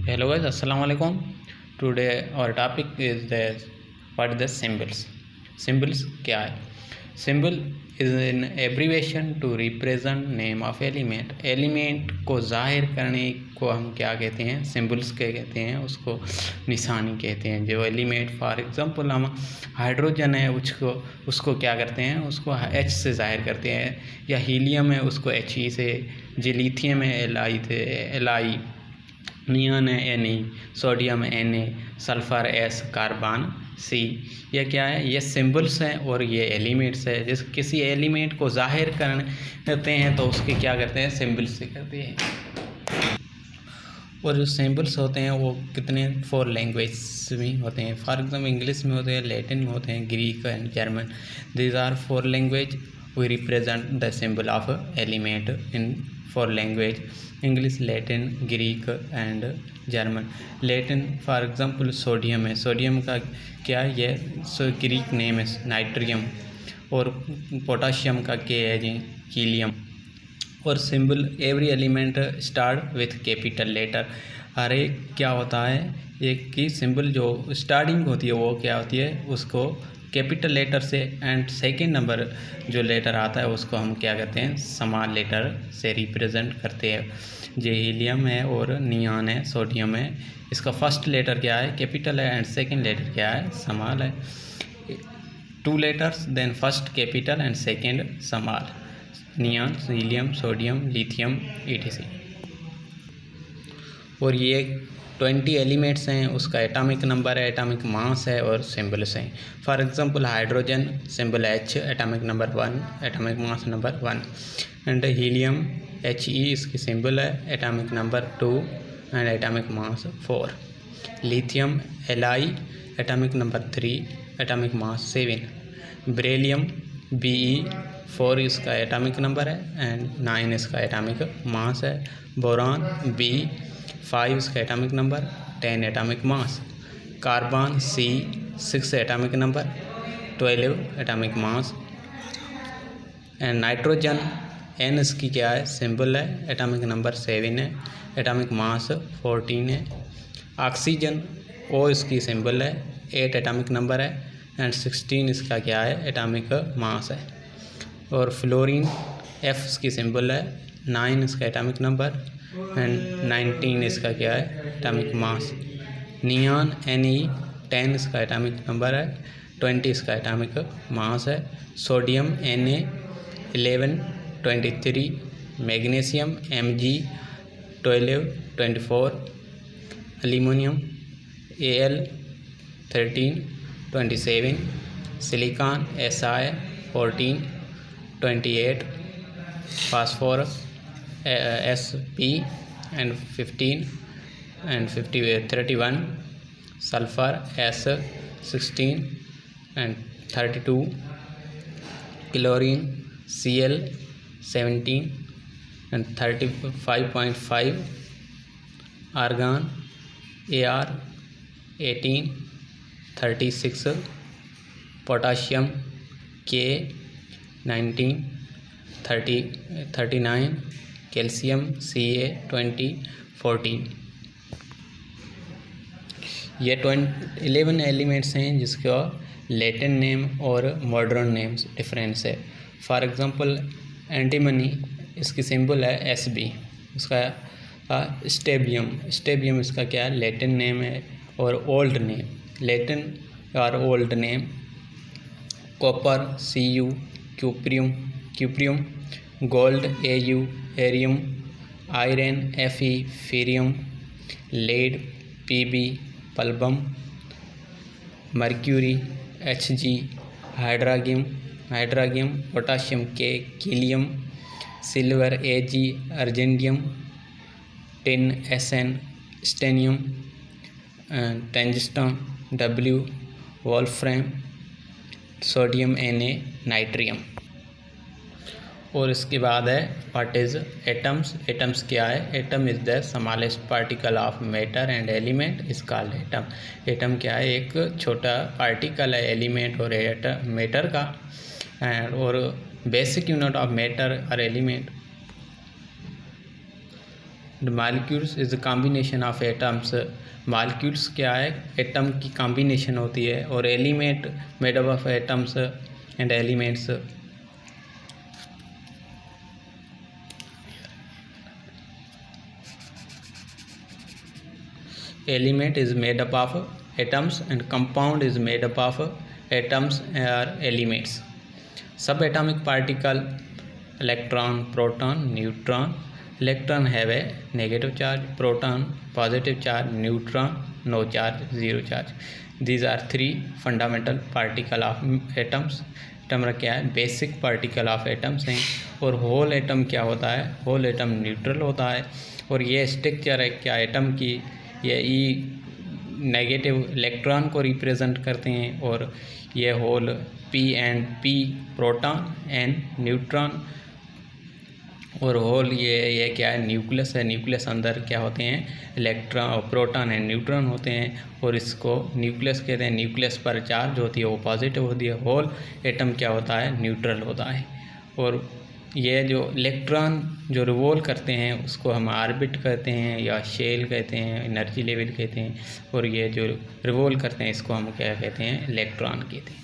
Hello guys, assalamu alaikum. Today our topic is what the symbols. Symbols क्या है? Symbol is an abbreviation to represent name of element. Element को जाहिर करने को हम क्या कहते हैं? Symbols के कहते हैं, उसको निशानी कहते हैं. जो एलिमेंट फॉर एग्जांपल हम हाइड्रोजन है उसको क्या करते हैं? उसको H से जाहिर करते हैं, या हीलियम है उसको He से, जो लिथियम है Li, नियॉन है Na, sodium Na, sulphur S, carbon C. ये क्या है? ये सिंबल्स हैं और ये एलिमेंट्स है. जिस किसी एलिमेंट को जाहिर करते हैं तो उसके क्या करते हैं? सिंबल्स से करते हैं. और जो सिंबल्स होते हैं वो कितने 4 लैंग्वेज में होते हैं. फॉर एग्जाम्पल इंग्लिश में होते हैं, लैटिन में होते हैं, Greek and German. These are 4 language. We represent the symbol of element in 4 language: English, Latin, Greek and German. Latin for example sodium है. सोडियम का क्या है? ये ग्रीक नेम है नाइट्रियम. और पोटाशियम का के है जी हीलियम. और symbol every element start with capital letter. हर एक क्या होता है, एक की सिंबल जो स्टार्टिंग होती है वो क्या होती है, उसको कैपिटल लेटर से, एंड सेकेंड नंबर जो लेटर आता है उसको हम क्या करते हैं? स्मॉल लेटर से रिप्रेजेंट करते हैं. जो हीलियम है और नियॉन है, सोडियम है, इसका फर्स्ट लेटर क्या है? कैपिटल है, एंड सेकेंड लेटर क्या है? स्मॉल है. 2 letters, then first capital and second small. Neon, helium, sodium, lithium etc. और ये 20 एलिमेंट्स हैं, उसका एटॉमिक नंबर है, एटॉमिक मास है और सिंबल्स हैं. For example hydrogen symbol H, atomic number 1, atomic mass number 1. And helium He इसकी symbol है, atomic number 2 and atomic mass 4. Lithium Li, atomic number 3, atomic mass 7. Beryllium Be4 इसका atomic number है and 9 इसका atomic mass है. Boron B5 इसका atomic number, 10 atomic mass. Carbon C6 atomic number, 12 atomic mass. And nitrogen N इसकी क्या है? Symbol है, atomic number 7 है, एटॉमिक मास 14 है. ऑक्सीजन O इसकी सिंबल है, 8 एटॉमिक नंबर है एंड 16 इसका क्या है? एटॉमिक मास है. और फ्लोरीन F इसकी सिंबल है, 9 इसका एटॉमिक नंबर एंड 19 इसका क्या है? एटॉमिक मास. नियॉन Ne 10 इसका एटॉमिक नंबर है, 20 इसका एटॉमिक मास है. Sodium Na 11 23. Magnesium Mg 12 24. Aluminium Al 13 27. Silicon Si 14 28. Phosphorus Sp and 15 and 31. Sulphur S 16 and 32. Chlorine Cl 17 and 35.5. Argon Ar 18 36. Potassium K 19 39. Calcium Ca 20 14. ये 11 elements हैं जिसका Latin name और modern names difference है. For example antimony इसकी symbol है Sb. उसका स्टेबियम इसका क्या है? लैटिन नेम है और ओल्ड नेम. लैटिन और old name. Copper Cu, cuprium. Gold Au, aurum. Iron Fe, ferrum. Lead Pb, plumbum. Mercury Hg, hydrargyrum. Potassium K, kalium. Silver Ag, argentum. Tin Sn, stannum. Tungsten W, wolfram. Sodium Na, natrium. और इसके बाद है what is atoms. Atoms क्या है? Atom is the smallest particle of matter and element is called atom. Atom क्या है? एक छोटा पार्टिकल है एलिमेंट और मैटर का, और बेसिक यूनिट ऑफ मैटर और element. Molecules is a combination of atoms. Molecules क्या है, एटम की कॉम्बिनेशन होती है, और element made up of atoms and elements. Element is made up of atoms and compound is made up of atoms or elements. Subatomic particle, electron, proton, neutron. Electron have a negative charge, proton positive charge, neutron no charge, zero charge. These are three fundamental particle of atoms. Atom क्या है, basic particle of atoms हैं। और whole atom क्या होता है, whole atom neutral होता है। और ये स्ट्रक्चर है क्या एटम की, ये ई नेगेटिव इलेक्ट्रॉन को रिप्रेजेंट करते हैं, और ये whole P and P proton and neutron. और होल ये क्या है, न्यूक्लियस है। न्यूक्लियस अंदर क्या होते हैं, इलेक्ट्रॉन, प्रोटॉन एंड न्यूट्रॉन होते हैं, और इसको न्यूक्लियस कहते हैं। न्यूक्लियस पर चार्ज होती है वो पॉजिटिव होती है। होल एटम क्या होता है, न्यूट्रल होता है। और ये जो इलेक्ट्रॉन जो रिवॉल्व करते हैं उसको हम ऑर्बिट कहते हैं या शेल कहते हैं, एनर्जी लेवल कहते हैं। और ये जो रिवॉल्व करते हैं इसको हम क्या कहते हैं, इलेक्ट्रॉन कहते हैं।